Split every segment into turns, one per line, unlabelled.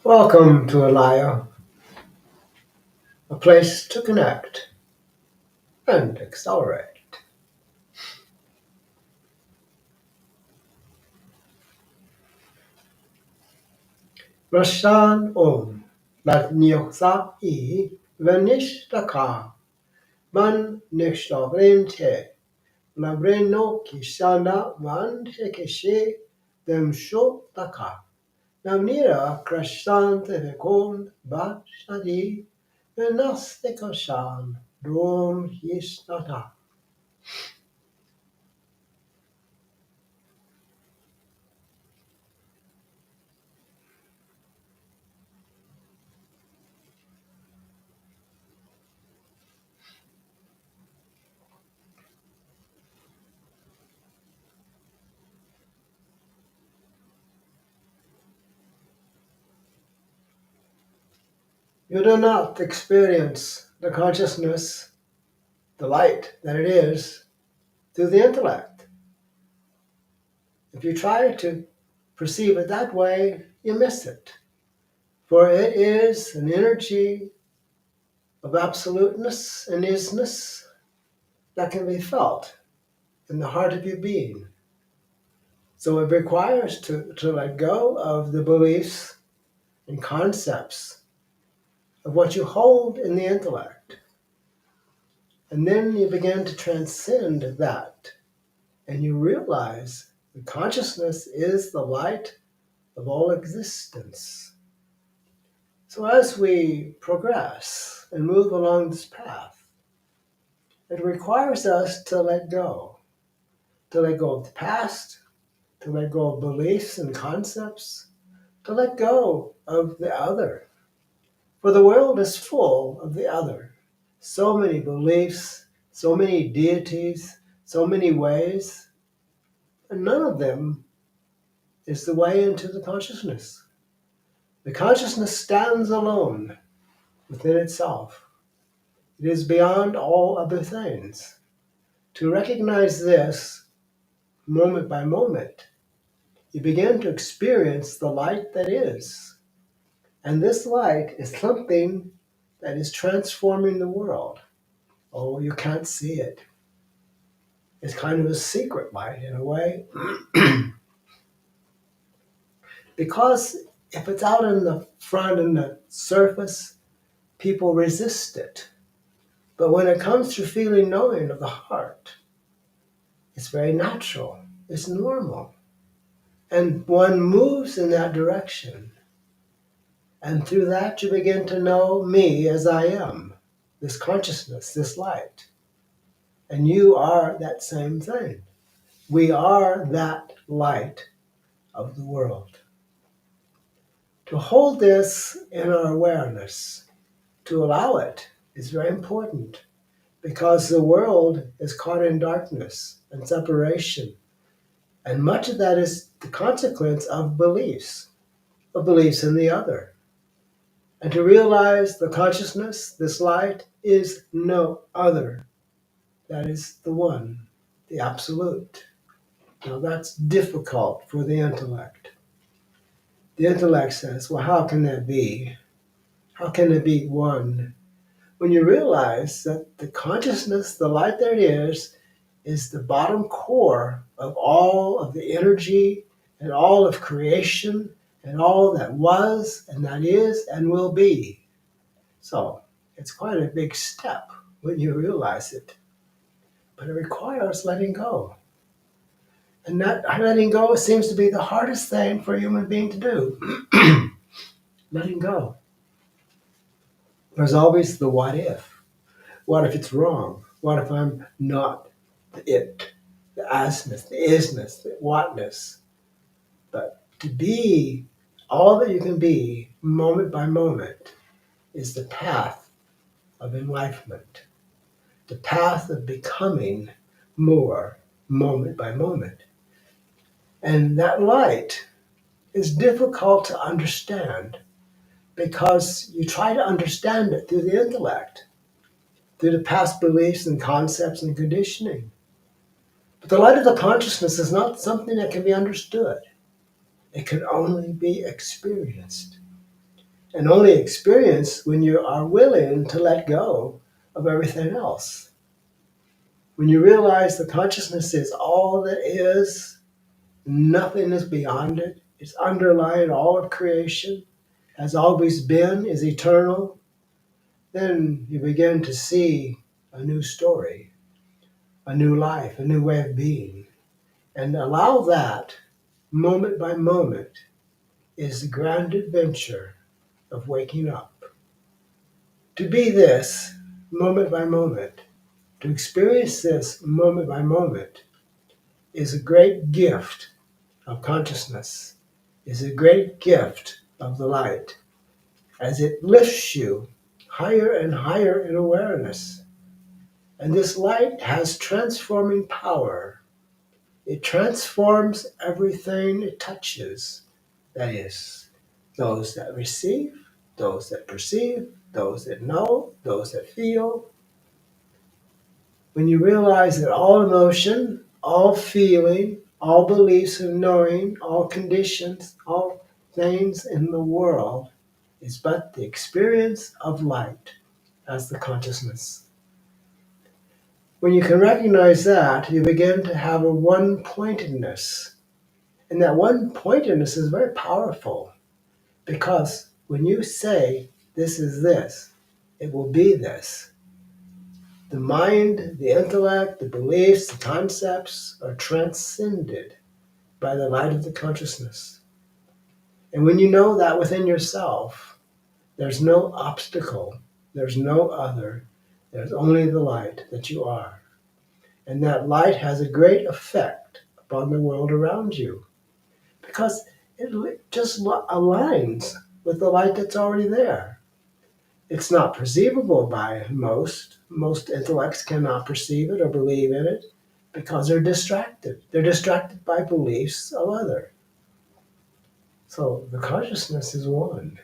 Welcome to Alaya, a place to connect and accelerate. Rashan Om, Lat Nyoksa I, Venish Daka, Man Nishtavrente, Labreno Kishana Van Hekeshe, Dem Sho Daka, Namnira Krashan Tevekon, Bat Shadi, Venastekashan, Dom Yisnata. You do not experience the consciousness, the light that it is, through the intellect. If you try to perceive it that way, you miss it. For it is an energy of absoluteness and isness that can be felt in the heart of your being. So it requires to let go of the beliefs and concepts of what you hold in the intellect. And then you begin to transcend that. And you realize that consciousness is the light of all existence. So as we progress and move along this path, it requires us to let go of the past, to let go of beliefs and concepts, to let go of the other. For the world is full of the other. So many beliefs, so many deities, so many ways, and none of them is the way into the consciousness. The consciousness stands alone within itself. It is beyond all other things. To recognize this moment by moment, you begin to experience the light that is. And this light is something that is transforming the world. Oh, you can't see it. It's kind of a secret light in a way. Because if it's out in the front and the surface, people resist it. But when it comes to feeling knowing of the heart, it's very natural, it's normal. And one moves in that direction. And through that, you begin to know me as I am, this consciousness, this light. And you are that same thing. We are that light of the world. To hold this in our awareness, to allow it, is very important because the world is caught in darkness and separation. And much of that is the consequence of beliefs in the other. And to realize the consciousness, this light, is no other. That is the one, the absolute. Now that's difficult for the intellect. The intellect says, well, how can that be? How can it be one? When you realize that the consciousness, the light there is the bottom core of all of the energy and all of creation and all that was and that is and will be. So it's quite a big step when you realize it. But it requires letting go. And that letting go seems to be the hardest thing for a human being to do. Letting go. There's always the what if. What if it's wrong? What if I'm not the it, the asness, the isness, the whatness? But to be all that you can be, moment by moment, is the path of enlightenment, the path of becoming more, moment by moment. And that light is difficult to understand because you try to understand it through the intellect, through the past beliefs and concepts and conditioning. But the light of the consciousness is not something that can be understood. It can only be experienced. and only experience when you are willing to let go of everything else. When you realize the consciousness is all that is, nothing is beyond it, it's underlying all of creation, has always been, is eternal, then you begin to see a new story, a new life, a new way of being. And allow that, moment by moment, is the grand adventure of waking up. To be this, moment by moment, to experience this moment by moment, is a great gift of consciousness, is a great gift of the light, as it lifts you higher and higher in awareness. And this light has transforming power. It transforms everything it touches. That is, those that receive, those that perceive, those that know, those that feel. When you realize that all emotion, all feeling, all beliefs and knowing, all conditions, all things in the world is but the experience of light as the consciousness. When you can recognize that, you begin to have a one-pointedness. And that one-pointedness is very powerful because when you say, this is this, it will be this. The mind, the intellect, the beliefs, the concepts are transcended by the light of the consciousness. And when you know that within yourself, there's no obstacle, there's no other, there's only the light that you are. And that light has a great effect upon the world around you because it just aligns with the light that's already there. It's not perceivable by most. Most intellects cannot perceive it or believe in it because they're distracted. They're distracted by beliefs of other. So the consciousness is one.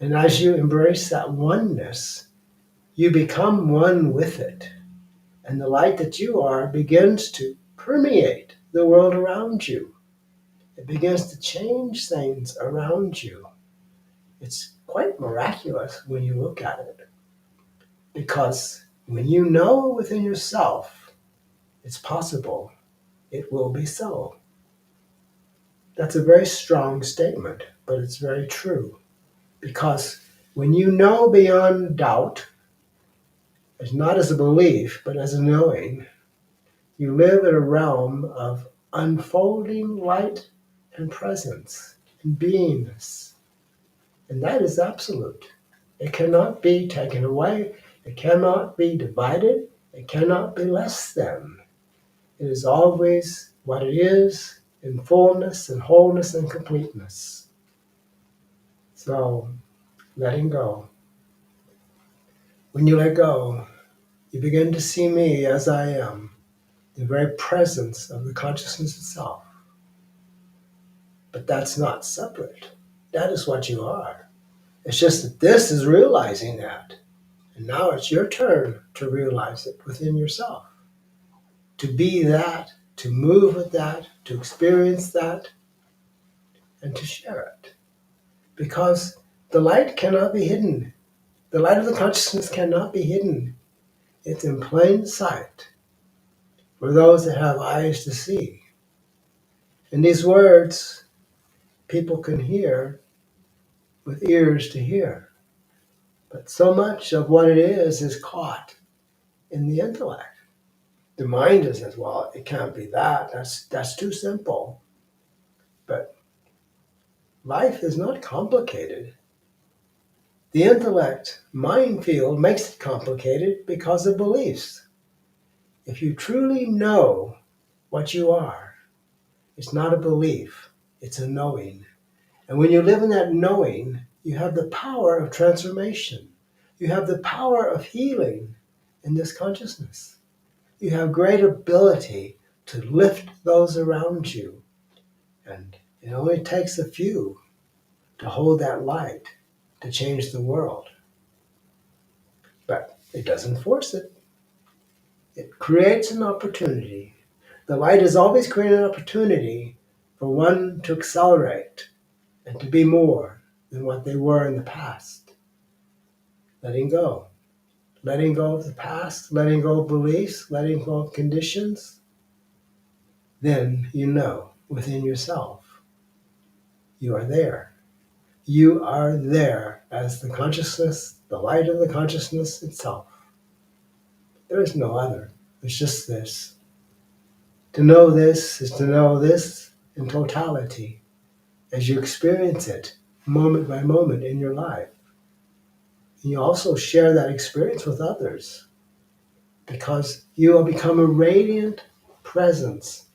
And as you embrace that oneness, you become one with it. And the light that you are begins to permeate the world around you. It begins to change things around you. It's quite miraculous when you look at it. Because when you know within yourself it's possible, it will be so. That's a very strong statement, but it's very true. Because when you know beyond doubt, it's not as a belief, but as a knowing, you live in a realm of unfolding light and presence and beingness. And that is absolute. It cannot be taken away. It cannot be divided. It cannot be less than. It is always what it is in fullness and wholeness and completeness. So, letting go. When you let go, you begin to see me as I am, the very presence of the consciousness itself. But that's not separate. That is what you are. It's just that this is realizing that. And now it's your turn to realize it within yourself. To be that, to move with that, to experience that, and to share it. Because the light cannot be hidden. The light of the consciousness cannot be hidden. It's in plain sight for those that have eyes to see. And these words people can hear with ears to hear. But so much of what it is caught in the intellect. The mind just says, well, it can't be that. That's too simple. But life is not complicated. The intellect mind field makes it complicated because of beliefs. If you truly know what you are, it's not a belief, it's a knowing. And when you live in that knowing, you have the power of transformation. You have the power of healing in this consciousness. You have great ability to lift those around you. And it only takes a few to hold that light to change the world. But it doesn't force it. It creates an opportunity. The light is always creating an opportunity for one to accelerate and to be more. than what they were in the past. Letting go. Letting go of the past, letting go of beliefs, letting go of conditions. Then you know within yourself, you are there. You are there as the consciousness, the light of the consciousness itself. There is no other. It's just this. To know this is to know this in totality as you experience it moment by moment in your life. And you also share that experience with others because you will become a radiant presence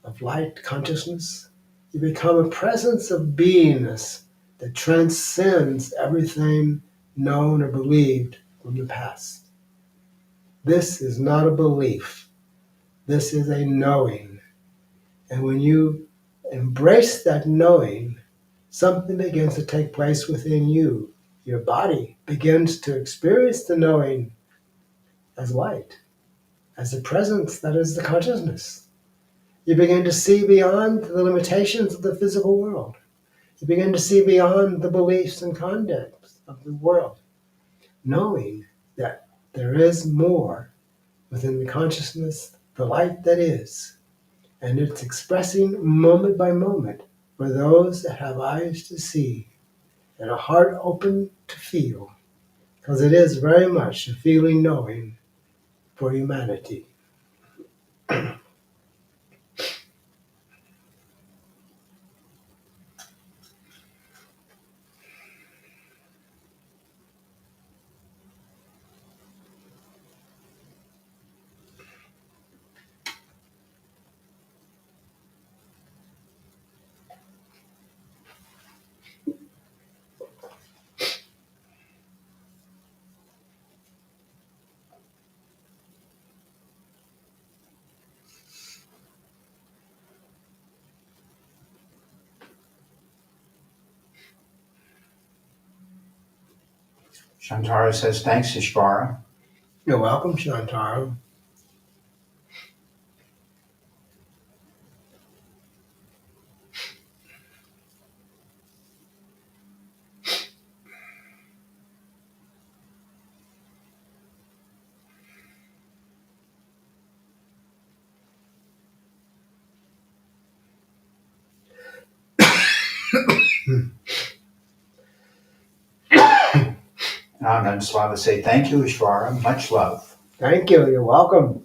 of light consciousness. You become a presence of beingness that transcends everything known or believed from the past. This is not a belief. This is a knowing. And when you embrace that knowing, something begins to take place within you. Your body begins to experience the knowing as light, as the presence that is the consciousness. You begin to see beyond the limitations of the physical world. You begin to see beyond the beliefs and concepts of the world, knowing that there is more within the consciousness, the light that is, and it's expressing moment by moment for those that have eyes to see and a heart open to feel, because it is very much a feeling knowing for humanity.
Shantara says, thanks, Ishvara.
You're welcome, Shantara.
Anand Slava say, thank you, Ishvara. Much love.
Thank you. You're welcome.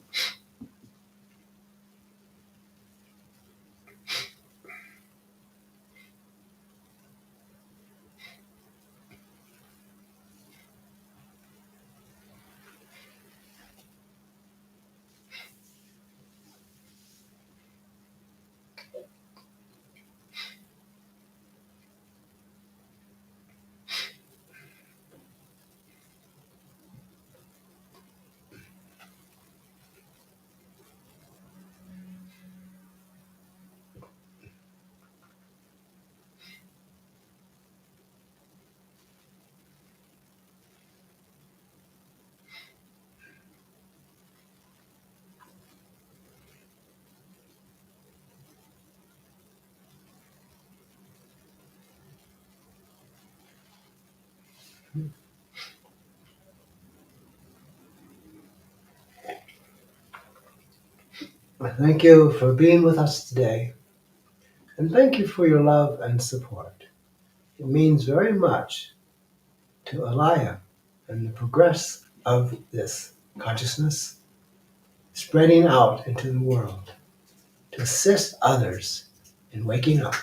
Thank you for being with us today. And thank you for your love and support. It means very much to Alaya and the progress of this consciousness spreading out into the world to assist others in waking up.